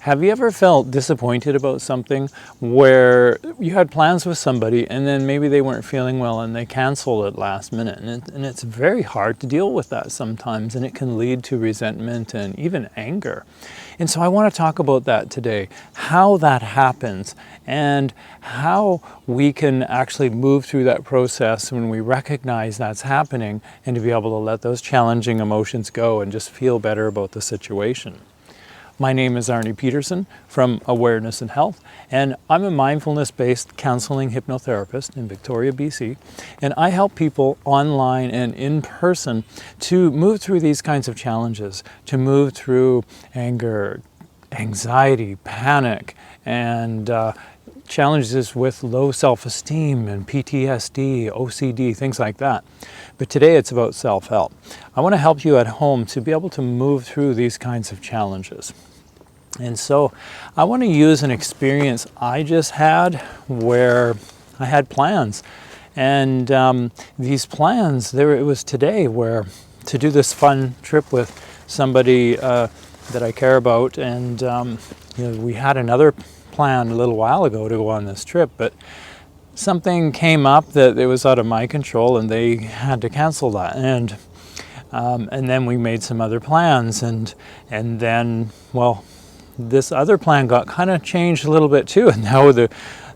Have you ever felt disappointed about something where you had plans with somebody and then maybe they weren't feeling well and they canceled it last minute? And it's very hard to deal with that sometimes, and it can lead to resentment and even anger. And so I want to talk about that today, how that happens and how we can actually move through that process when we recognize that's happening, and to be able to let those challenging emotions go and just feel better about the situation. My name is Arne Pedersen from Awareness and Health, and I'm a mindfulness-based counseling hypnotherapist in Victoria, BC, and I help people online and in person to move through these kinds of challenges, to move through anger, anxiety, panic, and challenges with low self-esteem and PTSD, OCD, things like that. But today it's about self-help. I want to help you at home to be able to move through these kinds of challenges. And so I want to use an experience I just had where I had plans. And these plans, it was today where to do this fun trip with somebody that I care about. And we had another plan a little while ago to go on this trip, but something came up that it was out of my control and they had to cancel that. And then we made some other plans, and then, well, this other plan got kind of changed a little bit too. And now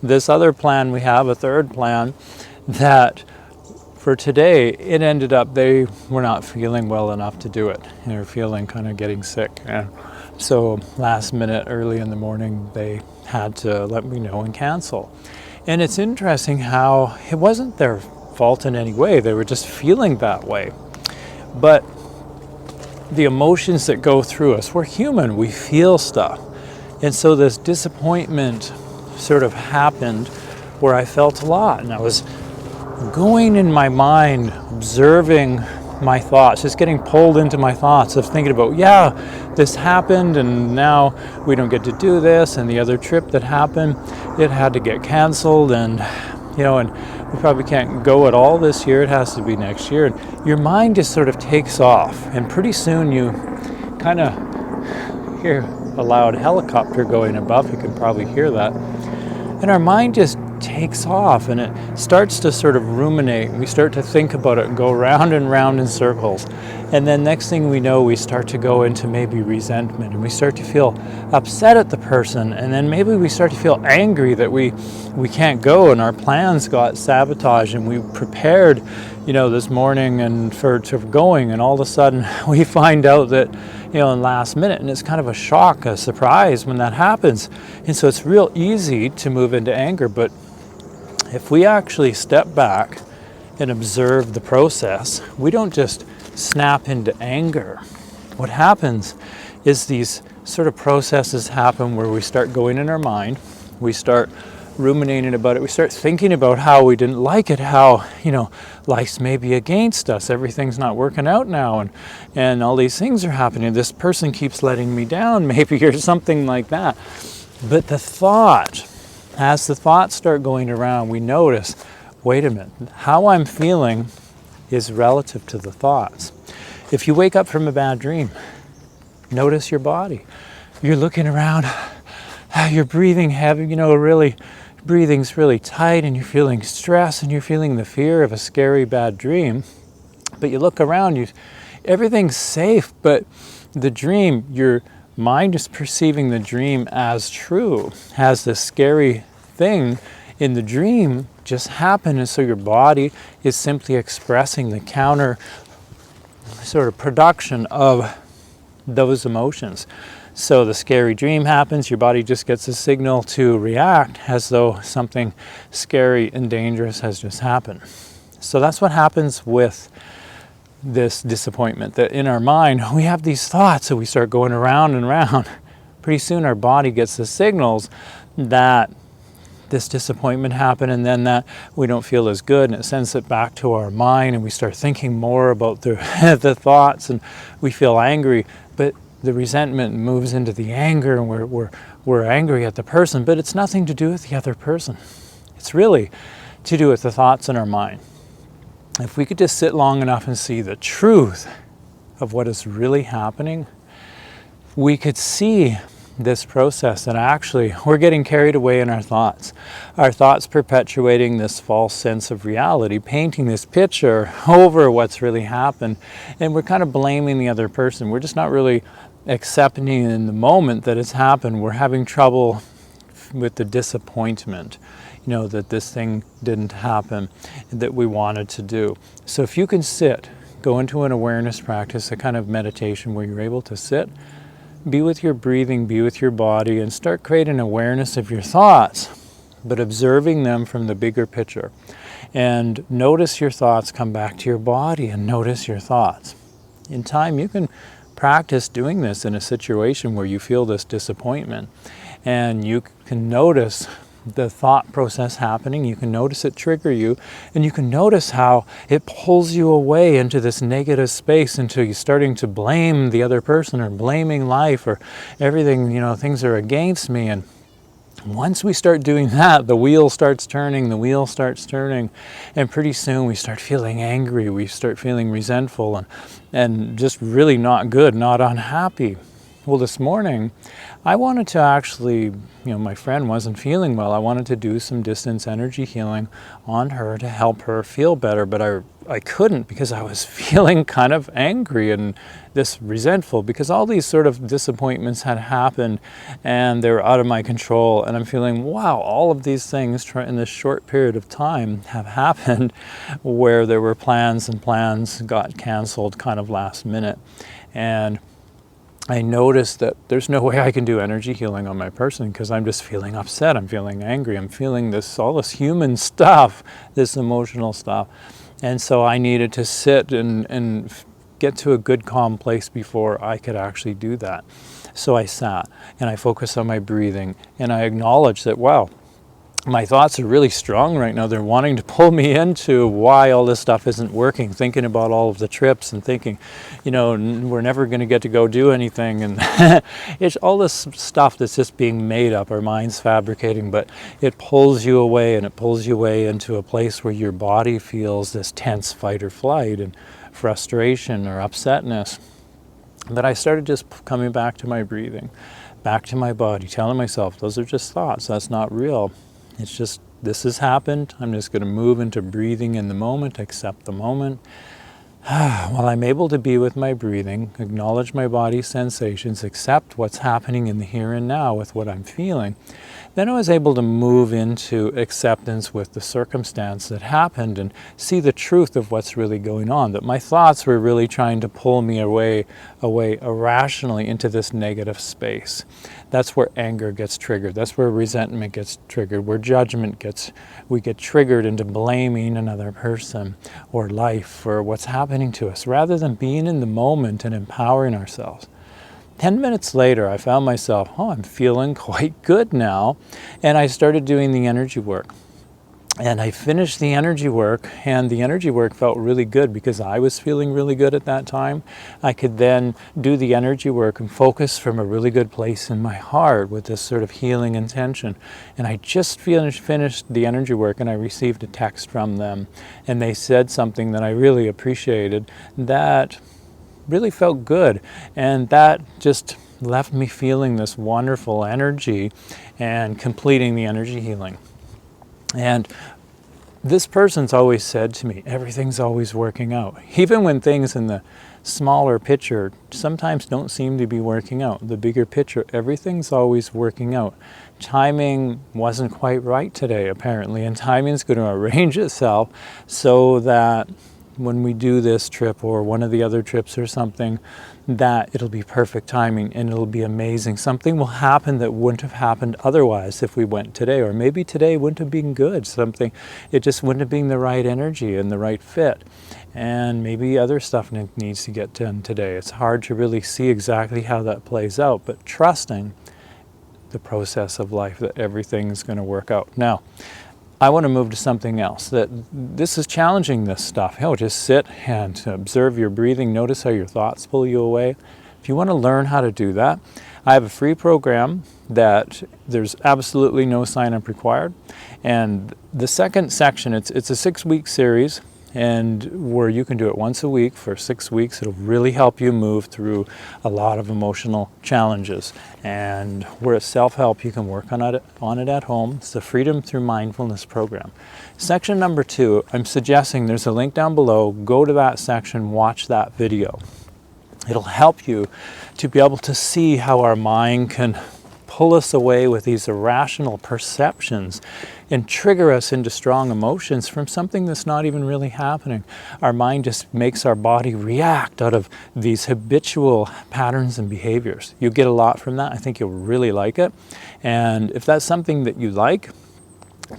this other plan, we have a third plan that for today, it ended up they were not feeling well enough to do it. They were feeling kind of getting sick. And so last minute, early in the morning, they had to let me know and cancel. And it's interesting how it wasn't their fault in any way. They were just feeling that way. But the emotions that go through us, we're human, we feel stuff. And so this disappointment sort of happened where I felt a lot. And I was going in my mind, observing my thoughts, just getting pulled into my thoughts of thinking about, yeah, this happened and now we don't get to do this, and the other trip that happened, it had to get canceled, and and we probably can't go at all this year, it has to be next year. And your mind just sort of takes off, and pretty soon you kind of hear a loud helicopter going above, you can probably hear that, and our mind just takes off and it starts to sort of ruminate. We start to think about it and go round and round in circles. And then next thing we know, we start to go into maybe resentment, and we start to feel upset at the person. And then maybe we start to feel angry that we can't go and our plans got sabotaged, and we prepared, this morning and for going, and all of a sudden we find out that, in last minute, and it's kind of a shock, a surprise when that happens. And so it's real easy to move into anger, but if we actually step back and observe the process, we don't just snap into anger. What happens is these sort of processes happen where we start going in our mind, we start ruminating about it, we start thinking about how we didn't like it, how, life's maybe against us, everything's not working out now, and all these things are happening, this person keeps letting me down, maybe, or something like that. But as the thoughts start going around, we notice, wait a minute, how I'm feeling is relative to the thoughts. If you wake up from a bad dream, notice your body. You're looking around, you're breathing heavy, breathing's really tight, and you're feeling stress, and you're feeling the fear of a scary bad dream. But you look around, everything's safe, but the dream, your mind is perceiving the dream as true, has this scary thing in the dream just happen, and so your body is simply expressing the counter sort of production of those emotions. So the scary dream happens, your body just gets a signal to react as though something scary and dangerous has just happened. So that's what happens with this disappointment, that in our mind we have these thoughts, so we start going around and around. Pretty soon our body gets the signals that this disappointment happened, and then that we don't feel as good, and it sends it back to our mind, and we start thinking more about the thoughts, and we feel angry, but the resentment moves into the anger, and we're angry at the person, but it's nothing to do with the other person. It's really to do with the thoughts in our mind. If we could just sit long enough and see the truth of what is really happening, we could see this process that actually we're getting carried away in our thoughts perpetuating this false sense of reality, painting this picture over what's really happened, and we're kind of blaming the other person. We're just not really accepting in the moment that it's happened. We're having trouble with the disappointment, that this thing didn't happen that we wanted to do. So if you can go into an awareness practice, a kind of meditation where you're able to sit, be with your breathing, be with your body, and start creating awareness of your thoughts, but observing them from the bigger picture. And notice your thoughts, come back to your body and notice your thoughts. In time, you can practice doing this in a situation where you feel this disappointment, and you can notice the thought process happening. You can notice it trigger you, and you can notice how it pulls you away into this negative space until you're starting to blame the other person or blaming life or everything, things are against me. And once we start doing that, the wheel starts turning, and pretty soon we start feeling angry, we start feeling resentful and just really not good, not unhappy. Well, this morning, I wanted to actually, my friend wasn't feeling well. I wanted to do some distance energy healing on her to help her feel better, but I couldn't because I was feeling kind of angry and this resentful because all these sort of disappointments had happened and they were out of my control. And I'm feeling, wow, all of these things in this short period of time have happened where there were plans got canceled kind of last minute. And I noticed that there's no way I can do energy healing on my person because I'm just feeling upset, I'm feeling angry, I'm feeling all this human stuff, this emotional stuff. And so I needed to sit and get to a good calm place before I could actually do that. So I sat and I focused on my breathing and I acknowledged that, wow, my thoughts are really strong right now. They're wanting to pull me into why all this stuff isn't working, thinking about all of the trips and thinking, we're never going to get to go do anything. And it's all this stuff that's just being made up, our mind's fabricating, but it pulls you away, and it pulls you away into a place where your body feels this tense fight or flight and frustration or upsetness. That I started just coming back to my breathing, back to my body, telling myself, those are just thoughts, that's not real. It's just, this has happened. I'm just going to move into breathing in the moment, accept the moment. While I'm able to be with my breathing, acknowledge my body's sensations, accept what's happening in the here and now with what I'm feeling, then I was able to move into acceptance with the circumstance that happened and see the truth of what's really going on, that my thoughts were really trying to pull me away irrationally into this negative space. That's where anger gets triggered. That's where resentment gets triggered, where we get triggered into blaming another person or life for what's happening to us, rather than being in the moment and empowering ourselves. 10 minutes later, I found myself, I'm feeling quite good now. And I started doing the energy work. And I finished the energy work, and the energy work felt really good because I was feeling really good at that time. I could then do the energy work and focus from a really good place in my heart with this sort of healing intention. And I just finished the energy work, and I received a text from them. And they said something that I really appreciated that really felt good, and that just left me feeling this wonderful energy and completing the energy healing. And this person's always said to me, everything's always working out. Even when things in the smaller picture sometimes don't seem to be working out, the bigger picture, everything's always working out. Timing wasn't quite right today, apparently, and timing's going to arrange itself so that when we do this trip or one of the other trips or something, that it'll be perfect timing and it'll be amazing. Something will happen that wouldn't have happened otherwise if we went today, or maybe today wouldn't have been good. It just wouldn't have been the right energy and the right fit. And maybe other stuff needs to get done today. It's hard to really see exactly how that plays out, but trusting the process of life that everything's going to work out. Now, I want to move to something else. That this is challenging this stuff. Just sit and observe your breathing. Notice how your thoughts pull you away. If you want to learn how to do that, I have a free program that there's absolutely no sign-up required. And the second section, it's a 6-week series. and where you can do it once a week for 6 weeks. It'll really help you move through a lot of emotional challenges. And where it's self-help, you can work on it at home. It's the Freedom Through Mindfulness program. Section number 2, I'm suggesting there's a link down below. Go to that section, watch that video. It'll help you to be able to see how our mind can pull us away with these irrational perceptions and trigger us into strong emotions from something that's not even really happening. Our mind just makes our body react out of these habitual patterns and behaviors. You get a lot from that. I think you'll really like it. And if that's something that you like,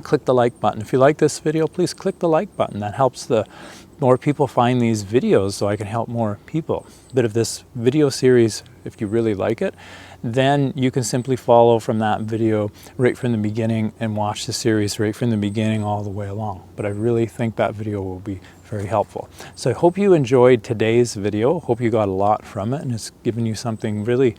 click the like button. If you like this video, please click the like button. That helps the more people find these videos so I can help more people. But if this video series, if you really like it, then you can simply follow from that video right from the beginning and watch the series right from the beginning all the way along. But I really think that video will be very helpful. So I hope you enjoyed today's video. Hope you got a lot from it and it's given you something really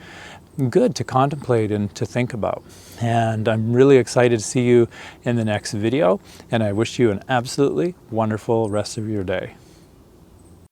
good to contemplate and to think about. And I'm really excited to see you in the next video, and I wish you an absolutely wonderful rest of your day.